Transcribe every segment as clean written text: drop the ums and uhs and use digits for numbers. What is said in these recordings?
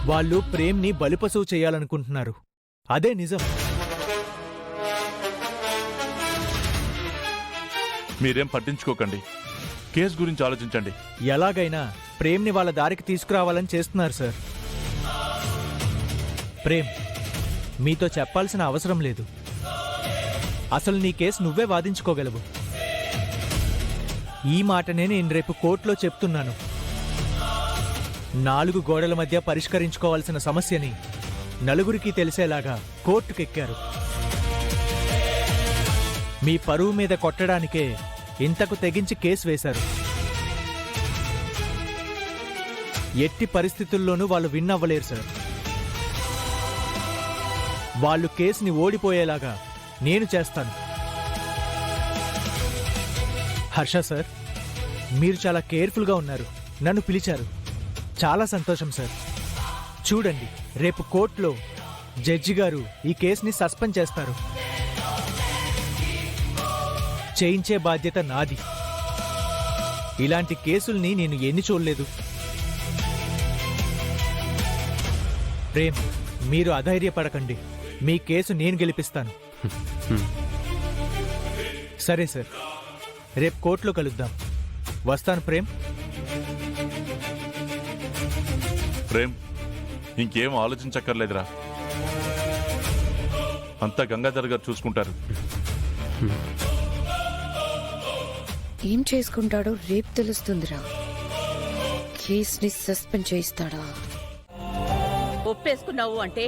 వాళ్ళు ప్రేమ్ని బలిపశువు చేయాలనుకుంటున్నారు. అదే నిజం. మీరేం పట్టించుకోకండి, కేసు గురించి ఆలోచించండి. ఎలాగైనా ప్రేమ్ని వాళ్ళ దారికి తీసుకురావాలని చేస్తున్నారు సార్. ప్రేమ్, మీతో చెప్పాల్సిన అవసరం లేదు. అసలు నీ కేసు నువ్వే వాదించుకోగలవు. ఈ మాటనే నేను రేపు కోర్టులో చెప్తున్నాను. 4 గోడల మధ్య పరిష్కరించుకోవాల్సిన సమస్యని నలుగురికి తెలిసేలాగా కోర్టుకెక్కారు. మీ పరువు మీద కొట్టడానికే ఇంతకు తెగించి కేసు వేశారు. ఎట్టి పరిస్థితుల్లోనూ వాళ్ళు విన్ అవ్వలేరు సార్. వాళ్ళు కేసుని ఓడిపోయేలాగా నేను చేస్తాను. హర్ష సార్, మీరు చాలా కేర్ఫుల్గా ఉన్నారు. నన్ను పిలిచారు. చాలా సంతోషం సార్. చూడండి, రేపు కోర్టులో జడ్జి గారు ఈ కేసుని సస్పెండ్ చేస్తారు. చేయించే బాధ్యత నాది. ఇలాంటి కేసుల్ని నేను ఎన్ని చూడలేదు. ప్రేమ్, మీరు అధైర్యపడకండి. మీ కేసు నేను గెలిపిస్తాను. సరే సార్, రేపు కోర్టులో కలుద్దాం. వస్తాను ప్రేమ్. ప్రేమ్, ఇంకేం ఆలోచించక్కర్లేదురా. అంతా గంగాధర్ గారు చూసుకుంటారు. ఏం చేసుకుంటాడో రేపు తెలుస్తుందిరా. కేసుని సస్పెండ్ చేయిస్తాడా? ఒప్పేసుకున్నావు అంటే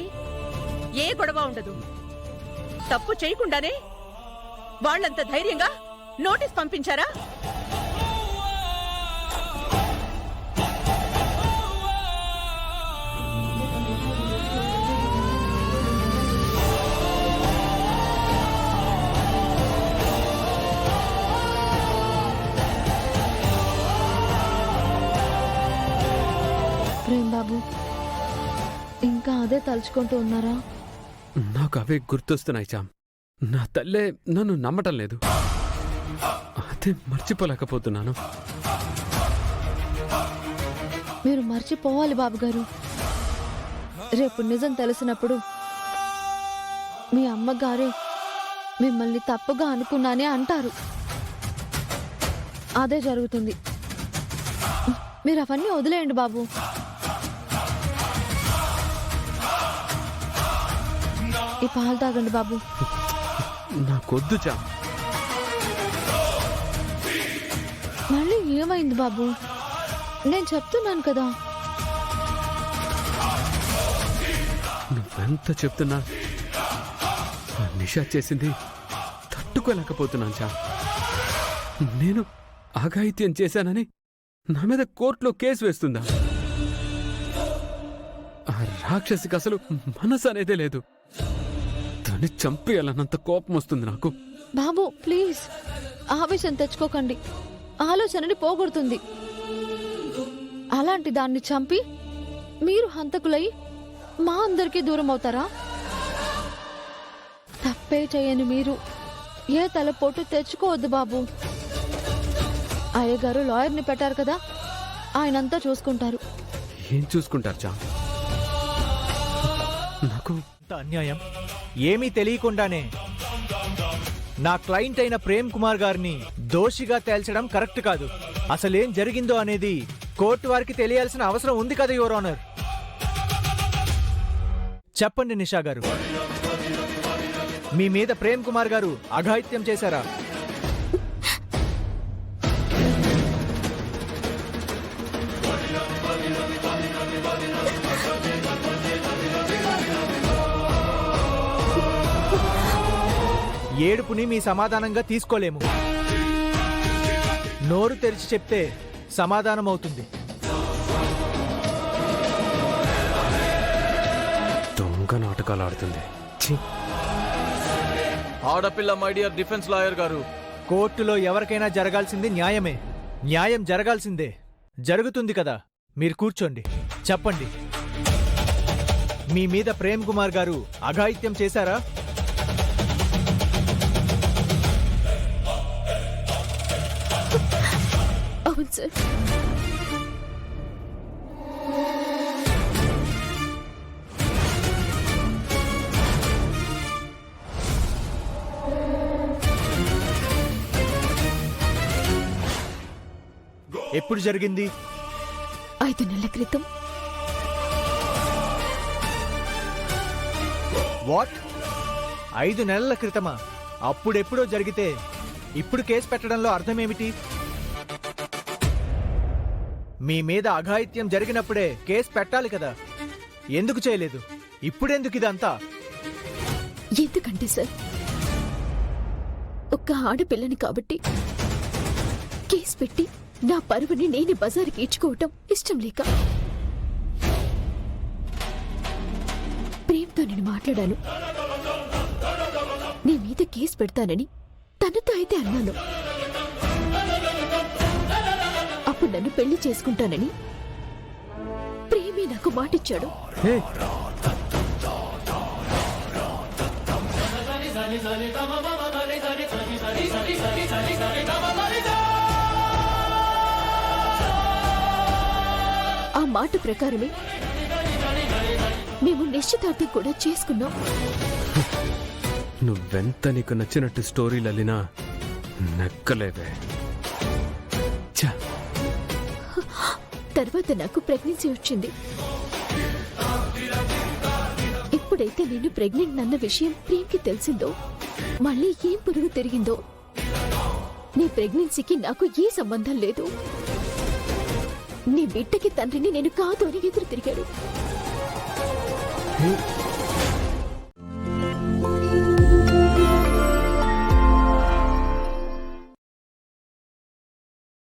ఏ గొడవ ఉండదు. తప్పు చేయకుండానే వాళ్ళంత ధైర్యంగా నోటీస్ పంపించారా? ప్రేమ్ బాబు, ఇంకా అదే తలుచుకుంటూ ఉన్నారా? నాకు అవే గుర్తొస్తున్నాయి చామ్. నా తల్లే నన్ను నమ్మటం లేదు. అదే మర్చిపోలేకపోతున్నాను. మీరు మర్చిపోవాలి బాబుగారు. రేపు నిజం తెలిసినప్పుడు మీ అమ్మగారే మిమ్మల్ని తప్పుగా అనుకున్నానే అంటారు. అదే జరుగుతుంది. మీరు అవన్నీ వదిలేయండి బాబు. ఈ పాలు తాగండి బాబు. నాకొద్దు చామ్. మళ్ళీ ఏమైంది బాబు? నేను చెప్తున్నాను కదా. నువ్వెంత చెప్తున్నా ఆ నిషా చేసింది తట్టుకోలేకపోతున్నాను చామ్. నేను అఘాయిత్యం చేశానని నా మీద కోర్టులో కేసు వేస్తుందా? ఆ రాక్షసికి అసలు మనసు అనేదే లేదు. దాన్ని చంపేయాలన్నంత కోపం వస్తుంది నాకు. బాబు ప్లీజ్, ఆవేశం తెచ్చుకోకండి. ఆలోచనని పోగొడుతుంది. అలాంటి దాన్ని చంపి మీరు హంతకులై మా అందరికీ దూరం అవుతారా? తప్పే చేయని మీరు ఏ తలపోటు తెచ్చుకోవద్దు బాబు. అయ్యగారు లాయర్ని పెట్టారు కదా, ఆయనంతా చూసుకుంటారు. ఏం చూసుకుంటారు చామ్? నాకు అన్యాయం. ఏమీ తెలియకుండానే నా క్లయింట్ అయిన ప్రేమ్ కుమార్ గారిని దోషిగా తేల్చడం కరెక్ట్ కాదు. అసలేం జరిగిందో అనేది కోర్టు వారికి తెలియాల్సిన అవసరం ఉంది కదా యువర్ ఆనర్. చెప్పండి నిషా గారు, మీ మీద ప్రేమ్ కుమార్ గారు అఘాయిత్యం చేశారా? ఏడుపుని మీ సమాధానంగా తీసుకోలేము. నోరు తెరిచి చెప్తే సమాధానం అవుతుంది. దొంగ నాటకాలు ఆడుతుంది. ఆడపిల్ల మై డియర్ డిఫెన్స్ లాయర్ గారు, కోర్టులో ఎవరికైనా జరగాల్సింది న్యాయమే. న్యాయం జరగాల్సిందే. జరుగుతుంది కదా. మీరు కూర్చోండి. చెప్పండి, మీ మీద ప్రేమ్ కుమార్ గారు అఘాయిత్యం చేశారా? అవును సార్. ఎప్పుడు జరిగింది? 5 నెలల క్రితం. వాట్? 5 నెలల క్రితమా? అప్పుడెప్పుడో జరిగితే ఇప్పుడు కేసు పెట్టడంలో అర్థమేమిటి? మీ మీద అఘాయిత్యం జరిగినప్పుడే కేసు పెట్టాలి కదా, ఎందుకు చేయలేదు? ఇప్పుడెందుకు ఇదంతా? ఎందుకంటే సార్, ఒక్క ఆడపిల్లని కాబట్టి కేసు పెట్టి నా పరువుని నేను బజారుకి ఇచ్చుకోవటం ఇష్టం లేక. ప్రేమతో నేను మాట్లాడాను. నీ మీద కేసు పెడతానని తనతో అయితే అన్నాను. అప్పుడు నన్ను పెళ్లి చేసుకుంటానని ప్రేమే నాకు మాటిచ్చాడు. ఆ మాట ప్రకారమే మేము నిశ్చితార్థం కూడా చేసుకున్నాం. నువ్వెంత నీకు నచ్చినట్టు స్టోరీలు అల్లినా నెక్కలేవే. ఛ! తర్వాత నాకు ప్రెగ్నెన్సీ వచ్చింది. ఎప్పుడైతే నేను ప్రెగ్నెంట్ అన్న విషయం ప్రేమ్కి తెలిసిందో, మళ్ళీ ఏం పురుగు తిరిగిందో. నీ ప్రెగ్నెన్సీకి నాకు ఏ సంబంధం లేదు, నీ బిడ్డకి తండ్రిని నేను కాదు అని ఎదురు తిరిగాడు.